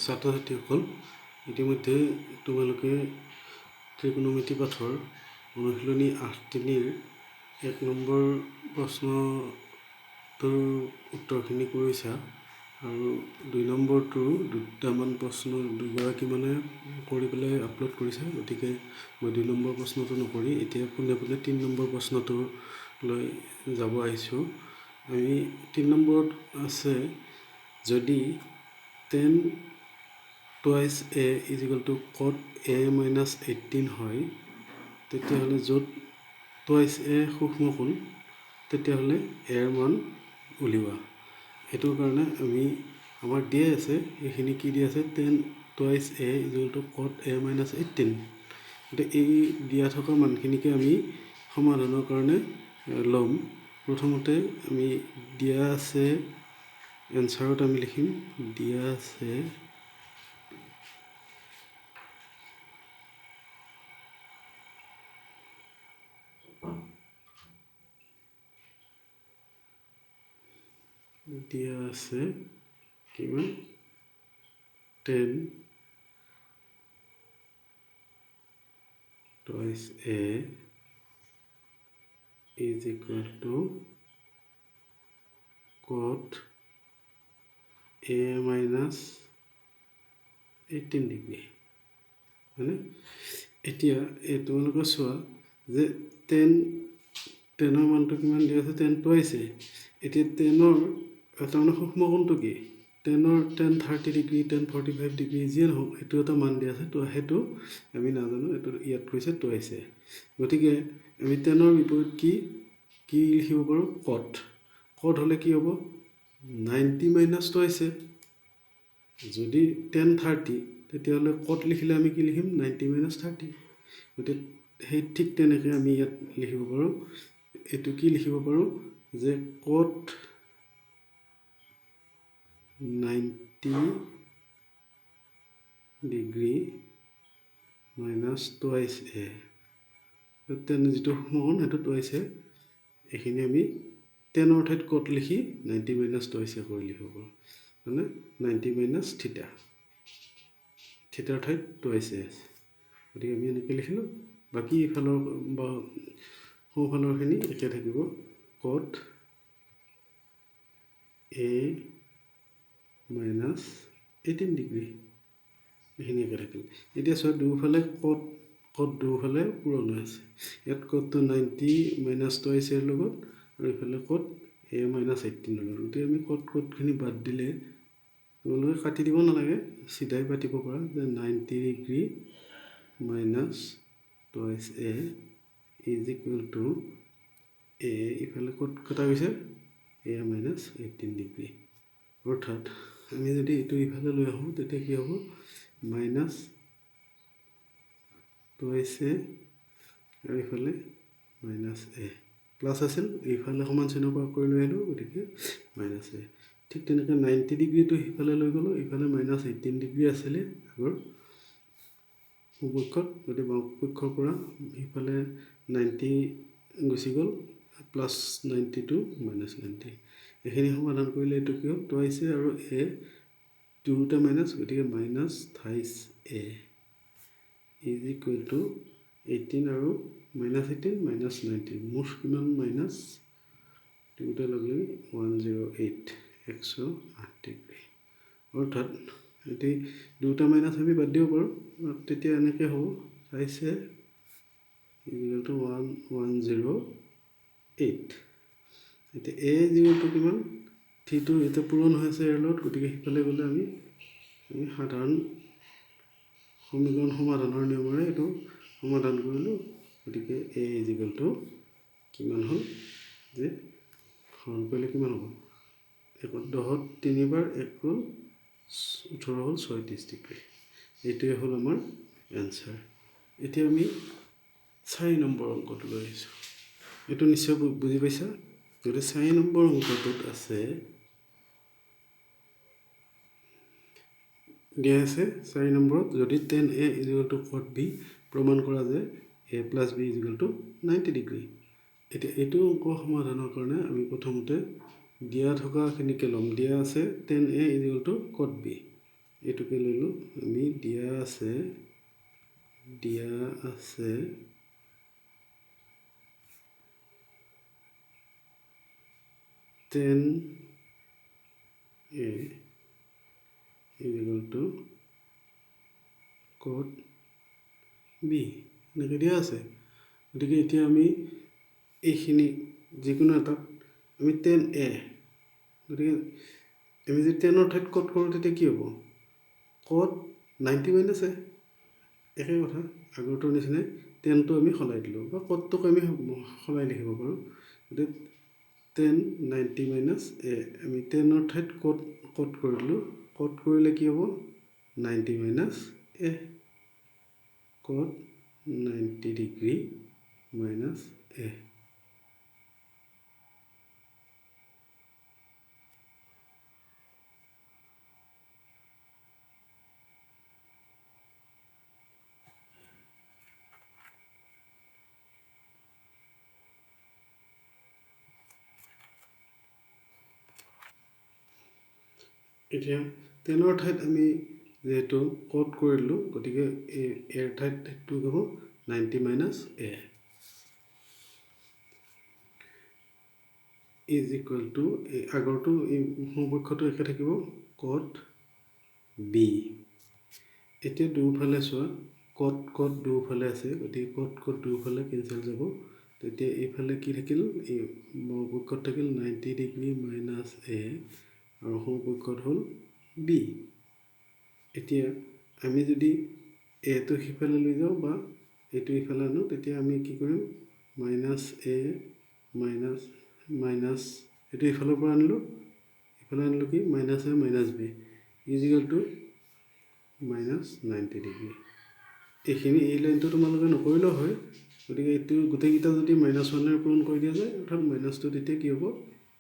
ছাত্ৰ ছাত্ৰীসকল, ইতিমধ্যে তোমালোকে ত্ৰিকোণমিতি পাঠৰ অনুশীলনী ৮.৩ৰ ১ নম্বৰ প্ৰশ্নটোৰ উত্তৰখিনি কৰিছা আৰু ২ নম্বৰটোৰ দুটামান প্ৰশ্ন দুগৰাকীমানে কৰি পেলাই আপলোড কৰিছে। গতিকে মই ২ নম্বৰ প্ৰশ্নটো নকৰি এতিয়া পোনে পোনে ৩ নম্বৰ প্ৰশ্নটোলৈ যাব আহিছোঁ। আমি ৩ নম্বৰত আছে, যদি tan twice a is equal to cot a minus 18 হয়, তেতিয়াহ'লে য'ত twice a সূক্ষ্ম কোণ, তেতিয়াহ'লে a ৰ মান উলিওৱা। সেইটোৰ কাৰণে আমাৰ দিয়া আছে, এইখিনি কি দিয়া আছে, tan twice a is equal to cot a minus 18। গতিকে এই দিয়া থকা মানখিনিকে আমি সমাধানৰ কাৰণে ল'ম। প্ৰথমতে আমি দিয়া আছে, এনচাৰত আমি লিখিম দিয়া আছে কিমান, tan twice a is equal to cot a minus 18 degree, হয়নে? এতিয়া এই তোমালোকে চোৱা যে টেনৰ মানটো কিমান দিয়া আছে, tan twice a। এতিয়া টেনৰ তাৰমানে সূক্ষ্ম কোণটো কি, tan 30 ডিগ্ৰী, tan 45 ডিগ্ৰী যিয়ে নহওক, সেইটো এটা মান দিয়া আছে। তো সেইটো আমি নাজানো, এইটো ইয়াত কৈছে twice a। গতিকে আমি টেনৰ বিপৰীত কি লিখিব পাৰোঁ, কট হ'লে কি হ'ব, 90 মাইনাছ twice a। যদি tan 30, তেতিয়াহ'লে কট লিখিলে আমি কি লিখিম, 90 মাইনাছ 30। গতিকে সেই ঠিক তেনেকৈ আমি ইয়াত লিখিব পাৰোঁ, এইটো কি লিখিব পাৰোঁ যে কট 90 degree minus twice a। Ten যিটো সূক্ষ্মকোণ সেইটো twice a। এইখিনি আমি টেনৰ ঠাইত কট লিখি 90 মাইনাছ twice a কৰি লিখিব পাৰোঁ, মানে 90 মাইনাছ থিটা, থিটাৰ ঠাইত twice a আছে। গতিকে আমি এনেকৈ লিখিলোঁ। বাকী ইফালৰ বা সোঁফালৰখিনি একে থাকিব, কট a মাইনাছ 18 ডিগ্ৰী, এইখিনি একে থাকিল। এতিয়া চোৱা, দুয়োফালে কট দুয়োফালে পূৰণ হৈ আছে। ইয়াত কটটো 90 মাইনাছ twice a লগত আৰু এইফালে কট a মাইনাছ 18 লগত। গতিকে আমি কটখিনি বাদ দিলে, তোমালোকে কাটি দিব নালাগে, চিধাই পাতিব পাৰা যে 90 degree minus twice a is equal to a, ইফালে কট কটা গৈছে, a মাইনাছ 18 ডিগ্ৰী। অৰ্থাৎ আমি যদি এইটো ইফালে লৈ আহোঁ, তেতিয়া কি হ'ব, মাইনাছ twice a আৰু ইফালে মাইনাছ a, প্লাছ আছিল, এইফালে সমান চিহ্ন প্ৰয়োগ কৰি লৈ আহিলোঁ, গতিকে মাইনাছ a। ঠিক তেনেকৈ 90 ডিগ্ৰীটো সিফালে লৈ গ'লোঁ, ইফালে মাইনাছ 18 ডিগ্ৰী আছিলে আগৰ সোঁপক্ষত, গতিকে বাওঁপক্ষৰ পৰা সিফালে 90 গুচি গ'ল, প্লাছ 90 টু মাইনাছ 90। এইখিনি সমাধান কৰিলে এইটো কি হ'ল, twice a আৰু a দুয়োটা মাইনাছ, গতিকে minus 28 a is equal to 18 আৰু মাইনাছ 18 মাইনাছ 19, মুঠ কিমান মাইনাছ, দুয়োটা লগ লাগি 108, 108 ডিগ্ৰী। অৰ্থাৎ এতিয়া দুয়োটা মাইনাছ আমি বাদ দিব পাৰোঁ, তেতিয়া এনেকৈ হ'ব, চাইছে ইজ ইকুৱেল টু 108। এতিয়া a যিহেতু কিমান, থিটো এতিয়া পূৰণ হৈ আছে ইয়াৰ লগত, গতিকে সিফালে গ'লে আমি সাধাৰণ সমীকৰণ সমাধানৰ নিয়মেৰে এইটো সমাধান কৰিলোঁ। গতিকে a ইজ ইকুৱেল টু কিমান হ'ল, যে হৰণ কৰিলে কিমান হ'ব, 10ত 3 বাৰ 1 হ'ল 18 হ'ল 36 ডিগ্ৰী। এইটোৱে হ'ল আমাৰ এনচাৰ। এতিয়া আমি 4 নম্বৰ অংকটো লৈ আহিছোঁ। এইটো নিশ্চয় বুজি পাইছা। যদি 4 নম্বৰ অংকটোত আছে, দিয়া আছে 4 নম্বৰত, যদি tan a is equal to cot b প্ৰমাণ কৰা যে a plus b is equal to 90 degree. এতিয়া এইটো অংক সমাধানৰ কাৰণে আমি প্ৰথমতে দিয়া থকাখিনিকে ল'ম। দিয়া আছে tan a is equal to cot b, এইটোকে ল'লোঁ আমি দিয়া আছে tan A = cot B এনেকৈ দিয়া আছে। গতিকে এতিয়া আমি এইখিনি যিকোনো এটাত আমি tan A, গতিকে আমি যদি টেনৰ ঠাইত কট কৰোঁ তেতিয়া কি হ'ব? কট 90 - A, একে কথা আগৰটোৰ নিচিনাই টেনটো আমি সলাই দিলোঁ বা কটটোক আমি সলাই লিখিব পাৰোঁ। গতিকে tan 90 - A আমি টেনৰ ঠাইত কট কৰি দিলোঁ। কট কৰিলে কি হ'ব? 90 - A, cot 90° - A। এতিয়া টেনৰ ঠাইত আমি যিহেতু কট কৰি দিলোঁ, গতিকে এৰ ঠাইত এইটো হ'ব 90 - A = আগৰটো এই সমপক্ষটো একে থাকিব cot B। এতিয়া দুয়োফালে চোৱা কট দুয়োফালে আছে, গতিকে কট দুয়োফালে কেঞ্চেল যাব। তেতিয়া এইফালে কি থাকিল? এই সমপক্ষত থাকিল 90° - A আৰু সমপক্ষত হ'ল B। এতিয়া আমি যদি এটো সিফালে লৈ যাওঁ বা এইটো ইফালে আনো, তেতিয়া আমি কি কৰিম? -A মাইনাছ এইটো ইফালৰ পৰা আনিলোঁ কি? -A - B = -90°। এইখিনি এই লাইনটো তোমালোকে নকৰিলেও হয়। গতিকে এইটো গোটেইকেইটা যদি -1ৰে পূৰণ কৰি দিয়া যায়, অৰ্থাৎ মাইনাছটো তেতিয়া কি হ'ব?